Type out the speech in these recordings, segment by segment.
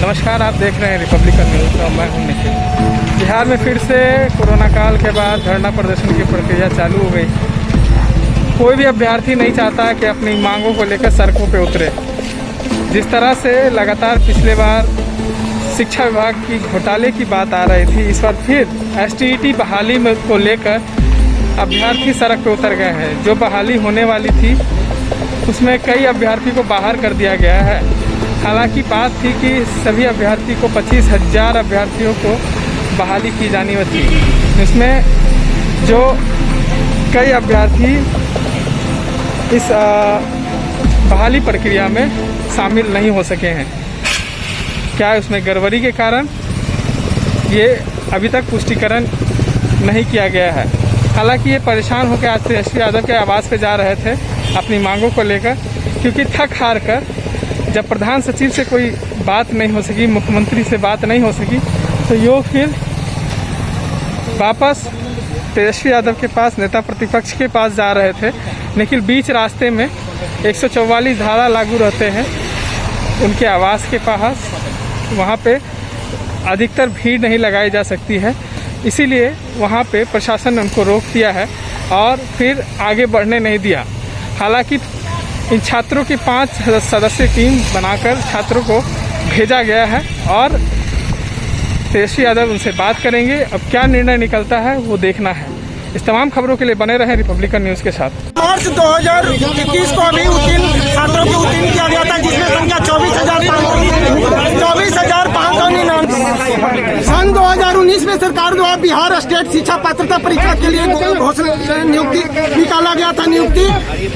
नमस्कार, आप देख रहे हैं रिपब्लिकन न्यूज़ और मैं हूं निखिल। बिहार में फिर से कोरोना काल के बाद धरना प्रदर्शन की प्रक्रिया चालू हो गई। कोई भी अभ्यर्थी नहीं चाहता कि अपनी मांगों को लेकर सड़कों पे उतरे। जिस तरह से लगातार पिछले बार शिक्षा विभाग की घोटाले की बात आ रही थी, इस बार फिर STET बहाली में को लेकर अभ्यर्थी सड़क पे उतर गए हैं। जो बहाली होने वाली थी उसमें कई अभ्यर्थी को बाहर कर दिया गया है। हालांकि बात थी कि सभी अभ्यर्थी को 25,000 अभ्यर्थियों को बहाली की जानी थी। इसमें जो कई अभ्यर्थी इस बहाली प्रक्रिया में शामिल नहीं हो सके हैं। क्या उसमें गड़बड़ी के कारण ये अभी तक पुष्टिकरण नहीं किया गया है। हालांकि ये परेशान होकर आज तेजस्वी यादव के आवास पे जा रहे थे अपनी मांगों को लेकर, क्योंकि थक हार कर जब प्रधान सचिव से कोई बात नहीं हो सकी, मुख्यमंत्री से बात नहीं हो सकी, तो यो फिर वापस तेजस्वी यादव के पास, नेता प्रतिपक्ष के पास जा रहे थे। लेकिन बीच रास्ते में 144 धारा लागू रहते हैं उनके आवास के पास। वहाँ पे अधिकतर भीड़ नहीं लगाई जा सकती है, इसीलिए वहाँ पे प्रशासन ने उनको रोक दिया है और फिर आगे बढ़ने नहीं दिया। हालांकि इन छात्रों की 5 सदस्यीय टीम बनाकर छात्रों को भेजा गया है और तेजस्वी यादव उनसे बात करेंगे। अब क्या निर्णय निकलता है वो देखना है। इस तमाम खबरों के लिए बने रहें रिपब्लिकन न्यूज़ के साथ। मार्च 2021 को भी उत्तीर्ण छात्रों को उत्तीर्ण किया गया था, जिसमें संख्या 24,599। सन 2019 में सरकार द्वारा बिहार स्टेट शिक्षा पात्रता परीक्षा के लिए घोषणा नियुक्ति निकाला गया था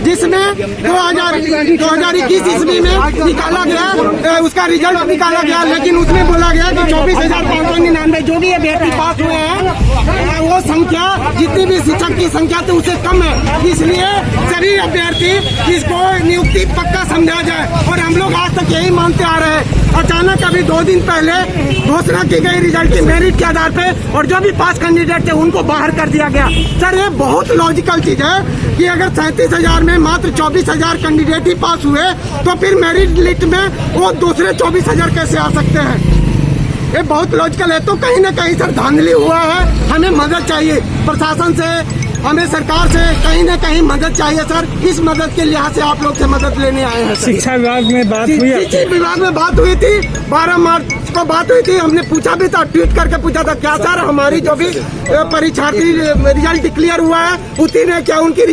जिसमें 2021 ईस्वी में निकाला गया, उसका रिजल्ट निकाला गया। लेकिन उसमें बोला गया कि 24,599 जो भी अभ्यर्थी पास हुए हैं वो संख्या जितनी भी शिक्षक की संख्या थी उससे कम है, इसलिए सभी अभ्यर्थी इसको नियुक्ति पक्का समझा जाए। और हम लोग आज तक यही मानते आ रहे हैं। अचानक अभी 2 दिन पहले घोषणा की गई रिजल्ट की मेरिट के आधार पे, और जो भी 5 कैंडिडेट थे उनको बाहर कर दिया गया। सर ये बहुत लॉजिकल चीज है कि अगर 37,000 में मात्र 24,000 कैंडिडेट ही पास हुए तो फिर मेरिट लिस्ट में वो दूसरे 24,000 कैसे आ सकते हैं। ये बहुत लॉजिकल है। तो कहीं ना कहीं सर धांधली हुआ है। हमें मदद चाहिए प्रशासन से, हमें सरकार से कहीं ना कहीं मदद चाहिए सर। इस मदद के लिहाज से आप लोग से मदद लेने आए हैं। शिक्षा विभाग में बात हुई, शिक्षा विभाग में बात हुई थी, 12 मार्च को बात हुई थी। हमने पूछा भी था, ट्वीट करके पूछा था, क्या सर हमारी जो भी परीक्षार्थी रिजल्ट क्लियर हुआ है उत्तीर्ण है, क्या उनकी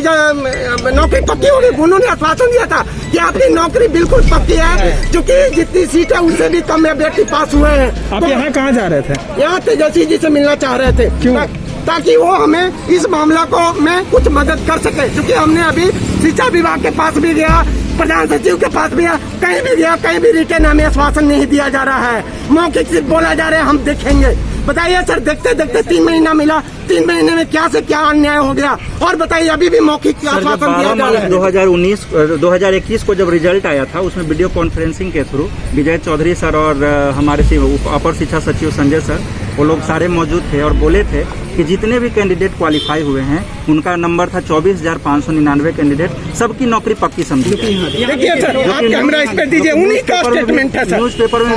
नौकरी पक्की होगी। उन्होंने आश्वासन दिया था कि आपकी नौकरी बिल्कुल पक्की है, क्योंकि जितनी सीट है उससे भी कम अभ्यर्थी पास हुए हैं। आप यहाँ कहाँ जा रहे थे? यहाँ तेजस्वी जी से मिलना चाह रहे थे। क्यों? ताकि वो हमें इस मामला को में कुछ मदद कर सके, क्योंकि हमने अभी शिक्षा विभाग के पास भी गया, प्रधान सचिव के पास भी गया, कहीं भी गया, कहीं भी रिटर्न हमें आश्वासन नहीं दिया जा रहा है। मौखिक सिर्फ बोला जा रहा है हम देखेंगे। बताइए सर, देखते देखते 3 महीना मिला, 3 महीने में क्या से क्या अन्याय हो गया। और बताइए अभी भी मौखिक आश्वासन दिया जा रहा है। 2021 को जब रिजल्ट आया था उसमें वीडियो कॉन्फ्रेंसिंग के थ्रू विजय चौधरी सर और हमारे अपर शिक्षा सचिव संजय सर, वो लोग सारे मौजूद थे और बोले थे कि जितने भी कैंडिडेट क्वालिफाई हुए हैं उनका नंबर था 24,599 कैंडिडेट, सबकी नौकरी पक्की समझी। देखिए सर, आप कैमरा इस पे दीजिए, उन्हीं का स्टेटमेंट है सर। न्यूज पेपर में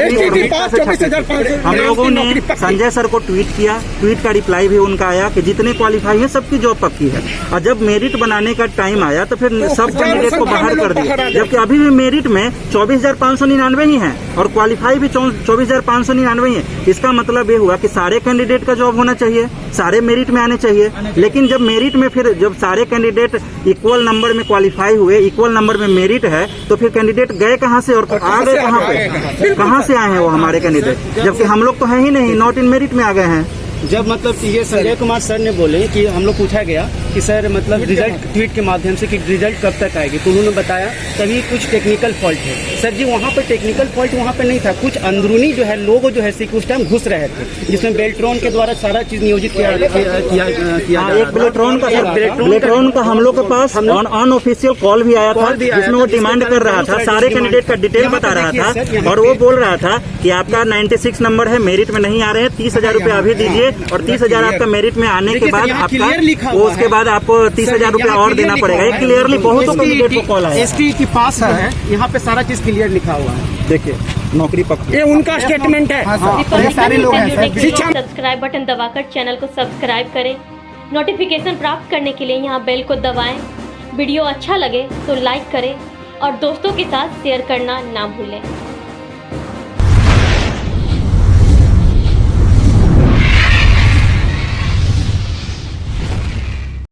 हम लोगों ने संजय सर को ट्वीट किया, ट्वीट का रिप्लाई भी उनका आया कि जितने क्वालिफाई है सबकी जॉब पक्की है। और जब मेरिट बनाने का टाइम आया तो फिर सब कैंडिडेट को बाहर कर दिया, जबकि अभी भी मेरिट में 24,599 ही है और क्वालिफाई भी 24,599 ही है। इसका मतलब ये हुआ कि सारे कैंडिडेट का जॉब होना चाहिए, सारे मेरिट में आने चाहिए। लेकिन जब मेरिट में फिर जब सारे कैंडिडेट इक्वल नंबर में क्वालिफाई हुए, इक्वल नंबर में मेरिट है, तो फिर कैंडिडेट गए कहाँ से और आ गए कहाँ पे, कहाँ से आए हैं वो हमारे कैंडिडेट, जबकि हम लोग तो हैं ही नहीं, नॉट इन मेरिट में आ गए हैं। जब मतलब ये संजय कुमार सर ने बोले कि हम लोग पूछा गया कि सर मतलब रिजल्ट ट्वीट के माध्यम से कि रिजल्ट कब तक आएगी, तो उन्होंने बताया तभी कुछ टेक्निकल फॉल्ट है। सर जी वहाँ पर टेक्निकल फॉल्ट वहाँ पे नहीं था, कुछ अंदरूनी जो है लोग जो है उस टाइम घुस रहे थे, जिसमें बेल्ट्रॉन के द्वारा सारा चीज नियोजित किया एक बेल्ट्रॉन का हम लोग के पास अनऑफिशियल कॉल भी आया था, जिसमें वो डिमांड कर रहा था, सारे कैंडिडेट का डिटेल बता रहा था और वो बोल रहा था कि आपका 96 नंबर है, मेरिट में नहीं आ रहे हैं, 30,000 रुपये अभी दीजिए और 30,000 आपका मेरिट में आने के बाद आपका उसके बाद आपको 30,000 रुपया और देना पड़ेगा। ये क्लियरली बहुत कैंडिडेट को कॉल आया। STET पास है, यहाँ पे सारा चीज क्लियर लिखा हुआ है। देखिए नौकरी पक्की। ये उनका स्टेटमेंट है। ये सारे लोग हैं सर। शिक्षा सब्सक्राइब बटन दबाकर चैनल को सब्सक्राइब करें। नोटिफिकेशन प्राप्त करने के लिए यहाँ बेल को दबाएं। वीडियो अच्छा लगे तो लाइक करें और दोस्तों के साथ शेयर करना ना भूलें।